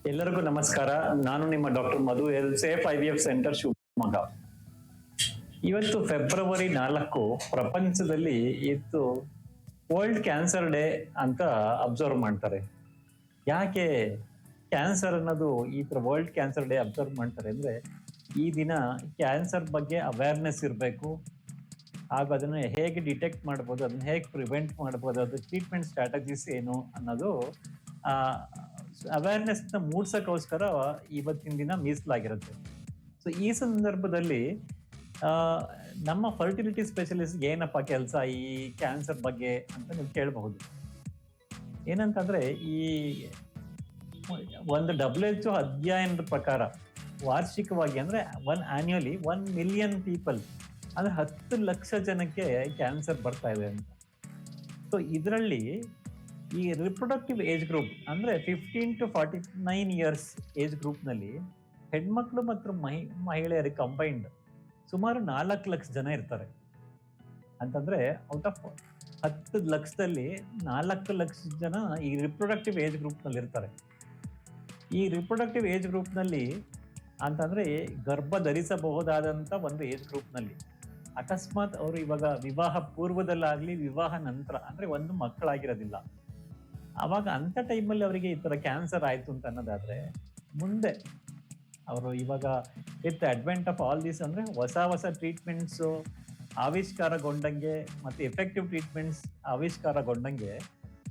ಎಲ್ಲರಿಗೂ ನಮಸ್ಕಾರ. ನಾನು ನಿಮ್ಮ doctor Madhu L safe IVF centre Shivamogga. ಇವತ್ತು ಫೆಬ್ರವರಿ 4 ಪ್ರಪಂಚದಲ್ಲಿ ಇತ್ತು ವರ್ಲ್ಡ್ ಕ್ಯಾನ್ಸರ್ ಡೇ ಅಂತ ಅಬ್ಸರ್ವ್ ಮಾಡ್ತಾರೆ. ಯಾಕೆ ಕ್ಯಾನ್ಸರ್ ಅನ್ನೋದು ಈ ತರ ವರ್ಲ್ಡ್ ಕ್ಯಾನ್ಸರ್ ಡೇ ಅಬ್ಸರ್ವ್ ಮಾಡ್ತಾರೆ ಅಂದ್ರೆ, ಈ ದಿನ ಕ್ಯಾನ್ಸರ್ ಬಗ್ಗೆ ಅವೇರ್ನೆಸ್ ಇರಬೇಕು, ಹಾಗೂ ಅದನ್ನ ಹೇಗೆ ಡಿಟೆಕ್ಟ್ ಮಾಡ್ಬೋದು, ಅದನ್ನ ಹೇಗೆ ಪ್ರಿವೆಂಟ್ ಮಾಡ್ಬೋದು, ಅದು ಟ್ರೀಟ್ಮೆಂಟ್ ಸ್ಟ್ರಾಟಜೀಸ್ ಏನು ಅನ್ನೋದು ಅವೇರ್ನೆಸ್ ನ ಮೂಡ್ಸಕ್ಕೋಸ್ಕರ ಇವತ್ತಿನ ದಿನ ಮೀಸಲಾಗಿರುತ್ತೆ. ಸೊ ಈ ಸಂದರ್ಭದಲ್ಲಿ ಆ, ನಮ್ಮ ಫರ್ಟಿಲಿಟಿ ಸ್ಪೆಷಲಿಸ್ಟ್ ಏನಪ್ಪ ಕೆಲಸ ಈ ಕ್ಯಾನ್ಸರ್ ಬಗ್ಗೆ ಅಂತ ನೀವು ಕೇಳಬಹುದು. ಏನಂತಂದ್ರೆ, ಈ ಒಂದು WHO ಅಧ್ಯಯನದ ಪ್ರಕಾರ ವಾರ್ಷಿಕವಾಗಿ ಅಂದ್ರೆ ಆನ್ಯುವಲಿ 1 ಮಿಲಿಯನ್ ಪೀಪಲ್ ಅಂದ್ರೆ 10 ಲಕ್ಷ ಜನಕ್ಕೆ ಕ್ಯಾನ್ಸರ್ ಬರ್ತಾ ಇದೆ ಅಂತ. ಸೊ ಇದರಲ್ಲಿ ಈ ರಿಪ್ರೊಡಕ್ಟಿವ್ ಏಜ್ ಗ್ರೂಪ್ ಅಂದ್ರೆ 15 to 49 ಇಯರ್ಸ್ ಏಜ್ ಗ್ರೂಪ್ ನಲ್ಲಿ ಹೆಣ್ಮಕ್ಳು ಮತ್ತು ಮಹಿಳೆಯರಿಗೆ ಕಂಬೈನ್ಡ್ ಸುಮಾರು 4 ಲಕ್ಷ ಜನ ಇರ್ತಾರೆ. ಅಂತಂದ್ರೆ ಔಟ್ ಆಫ್ 10 ಲಕ್ಷದಲ್ಲಿ 4 ಲಕ್ಷ ಜನ ಈ ರಿಪ್ರೊಡಕ್ಟಿವ್ ಏಜ್ ಗ್ರೂಪ್ ನಲ್ಲಿ ಇರ್ತಾರೆ. ಈ ರಿಪ್ರೊಡಕ್ಟಿವ್ ಏಜ್ ಗ್ರೂಪ್ ನಲ್ಲಿ ಅಂತಂದ್ರೆ ಗರ್ಭ ಧರಿಸಬಹುದಾದಂತ ಒಂದು ಏಜ್ ಗ್ರೂಪ್ ನಲ್ಲಿ ಅಕಸ್ಮಾತ್ ಅವರು ಇವಾಗ ವಿವಾಹ ಪೂರ್ವದಲ್ಲಾಗ್ಲಿ ವಿವಾಹ ನಂತರ ಅಂದ್ರೆ ಒಂದು ಮಕ್ಕಳಾಗಿರೋದಿಲ್ಲ, ಅವಾಗ ಅಂತ ಟೈಮಲ್ಲಿ ಅವರಿಗೆ ಈ ತರ ಕ್ಯಾನ್ಸರ್ ಆಯ್ತು ಅಂತ ಅನ್ನೋದಾದ್ರೆ, ಮುಂದೆ ಅವರು ಇವಾಗ with advent of all this ಅಂದ್ರೆ ಹೊಸ ಟ್ರೀಟ್ಮೆಂಟ್ಸ್ ಆವಿಷ್ಕಾರಗೊಂಡಂಗೆ ಮತ್ತೆ ಎಫೆಕ್ಟಿವ್ ಟ್ರೀಟ್ಮೆಂಟ್ಸ್ ಆವಿಷ್ಕಾರಗೊಂಡಂಗೆ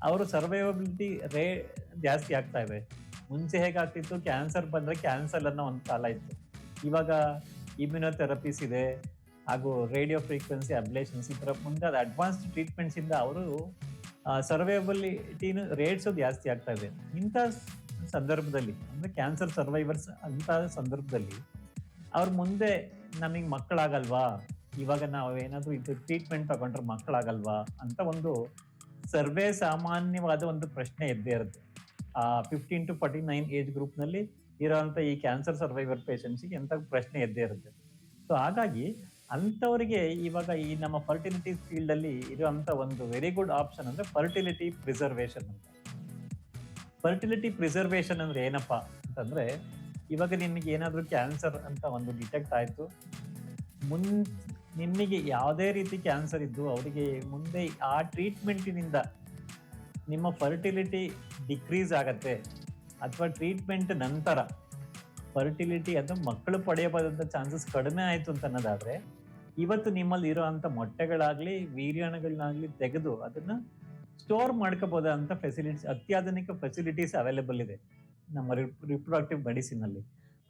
ಅವರು ಸರ್ವೈವಬಿಲಿಟಿ ಜಾಸ್ತಿ ಆಗ್ತಾ ಇದೆ. ಮುಂಚೆ ಹೇಗಾಗ್ತಿತ್ತು, ಕ್ಯಾನ್ಸರ್ ಬಂದ್ರೆ ಕ್ಯಾನ್ಸರ್ ಅನ್ನೋ ಒಂದು ಕಾಲ ಇತ್ತು. ಇವಾಗ ಇಮ್ಯುನೋಥೆರಪೀಸ್ ಇದೆ, ಹಾಗೂ ರೇಡಿಯೋ ಫ್ರೀಕ್ವೆನ್ಸಿ ಅಬ್ಲೇಷನ್ಸ್ ಈ ತರ ಮುಂದೆ ಅಡ್ವಾನ್ಸ್ಡ್ ಟ್ರೀಟ್ಮೆಂಟ್ಸ್ ಇಂದ ಅವರು ಸರ್ವೈವಬಿಲಿಟಿನ ರೇಟ್ಸ್ ಜಾಸ್ತಿ ಆಗ್ತಾ ಇದೆ. ಇಂಥ ಸಂದರ್ಭದಲ್ಲಿ ಅಂದ್ರೆ ಕ್ಯಾನ್ಸರ್ ಸರ್ವೈವರ್ಸ್ ಅಂತ ಸಂದರ್ಭದಲ್ಲಿ ಅವ್ರ ಮುಂದೆ ನಮಗೆ ಮಕ್ಕಳಾಗಲ್ವಾ, ಇವಾಗ ನಾವು ಏನಾದ್ರು ಇದು ಟ್ರೀಟ್ಮೆಂಟ್ ತಗೊಂಡ್ರೆ ಮಕ್ಕಳಾಗಲ್ವಾ ಅಂತ ಒಂದು ಸರ್ವೇ ಸಾಮಾನ್ಯವಾದ ಒಂದು ಪ್ರಶ್ನೆ ಇದ್ದೇ ಇರುತ್ತೆ. 15 to 49 ಏಜ್ ಗ್ರೂಪ್ ನಲ್ಲಿ ಇರೋಂಥ ಈ ಕ್ಯಾನ್ಸರ್ ಸರ್ವೈವರ್ ಪೇಷಂಟ್ಸ್ಗೆ ಎಂತ ಪ್ರಶ್ನೆ ಇದ್ದೇ ಇರುತ್ತೆ. ಸೊ ಹಾಗಾಗಿ ಅಂಥವರಿಗೆ ಇವಾಗ ಈ ನಮ್ಮ ಫರ್ಟಿಲಿಟಿ ಫೀಲ್ಡ್ ಅಲ್ಲಿ ಇರುವಂತ ಒಂದು ವೆರಿ ಗುಡ್ ಆಪ್ಷನ್ ಅಂದ್ರೆ ಫರ್ಟಿಲಿಟಿ ಪ್ರಿಸರ್ವೇಷನ್ ಅಂತ. ಫರ್ಟಿಲಿಟಿ ಪ್ರಿಸರ್ವೇಷನ್ ಅಂದ್ರೆ ಏನಪ್ಪಾ ಅಂತಂದ್ರೆ, ಇವಾಗ ನಿಮಗೆ ಏನಾದ್ರೂ ಕ್ಯಾನ್ಸರ್ ಅಂತ ಒಂದು ಡಿಟೆಕ್ಟ್ ಆಯ್ತು, ನಿಮಗೆ ಯಾವುದೇ ರೀತಿ ಕ್ಯಾನ್ಸರ್ ಇದ್ದು ಅವರಿಗೆ ಮುಂದೆ ಆ ಟ್ರೀಟ್ಮೆಂಟಿನಿಂದ ನಿಮ್ಮ ಫರ್ಟಿಲಿಟಿ ಡಿಕ್ರೀಸ್ ಆಗತ್ತೆ, ಅಥವಾ ಟ್ರೀಟ್ಮೆಂಟ್ ನಂತರ ಫರ್ಟಿಲಿಟಿ ಅಥವಾ ಮಕ್ಕಳು ಪಡೆಯಬಹುದಂತ ಚಾನ್ಸಸ್ ಕಡಿಮೆ ಆಯ್ತು ಅಂತ ಅನ್ನೋದಾದ್ರೆ, ಇವತ್ತು ನಿಮ್ಮಲ್ಲಿ ಇರೋಂಥ ಮೊಟ್ಟೆಗಳಾಗ್ಲಿ ವೀರ್ಯಾಣುಗಳನ್ನಾಗ್ಲಿ ತೆಗೆದು ಅದನ್ನ ಸ್ಟೋರ್ ಮಾಡ್ಕೋಬಹುದಂತ ಫೆಸಿಲಿಟೀಸ್, ಅತ್ಯಾಧುನಿಕ ಫೆಸಿಲಿಟೀಸ್ ಅವೈಲೇಬಲ್ ಇದೆ ನಮ್ಮ ರಿಪ್ರೊಡಕ್ಟಿವ್ ಮೆಡಿಸಿನ್ ಅಲ್ಲಿ.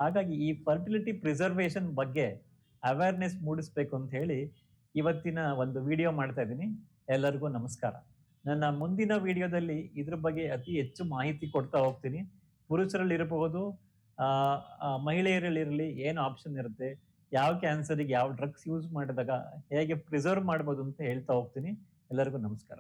ಹಾಗಾಗಿ ಈ ಫರ್ಟಿಲಿಟಿ ಪ್ರಿಸರ್ವೇಷನ್ ಬಗ್ಗೆ ಅವೇರ್ನೆಸ್ ಮೂಡಿಸ್ಬೇಕು ಅಂತ ಹೇಳಿ ಇವತ್ತಿನ ಒಂದು ವಿಡಿಯೋ ಮಾಡ್ತಾ ಇದ್ದೀನಿ. ಎಲ್ಲರಿಗೂ ನಮಸ್ಕಾರ. ನನ್ನ ಮುಂದಿನ ವಿಡಿಯೋದಲ್ಲಿ ಇದ್ರ ಬಗ್ಗೆ ಅತಿ ಹೆಚ್ಚು ಮಾಹಿತಿ ಕೊಡ್ತಾ ಹೋಗ್ತೀನಿ. ಪುರುಷರಲ್ಲಿ ಇರಬಹುದು, ಮಹಿಳೆಯರಲ್ಲಿರಲಿ ಏನು ಆಪ್ಷನ್ ಇರುತ್ತೆ, ಯಾವ ಕ್ಯಾನ್ಸರ್ಗೆ ಯಾವ ಡ್ರಗ್ಸ್ ಯೂಸ್ ಮಾಡಿದಾಗ ಹೇಗೆ ಪ್ರಿಸರ್ವ್ ಮಾಡ್ಬೋದು ಅಂತ ಹೇಳ್ತಾ ಹೋಗ್ತೀನಿ. ಎಲ್ಲರಿಗೂ ನಮಸ್ಕಾರ.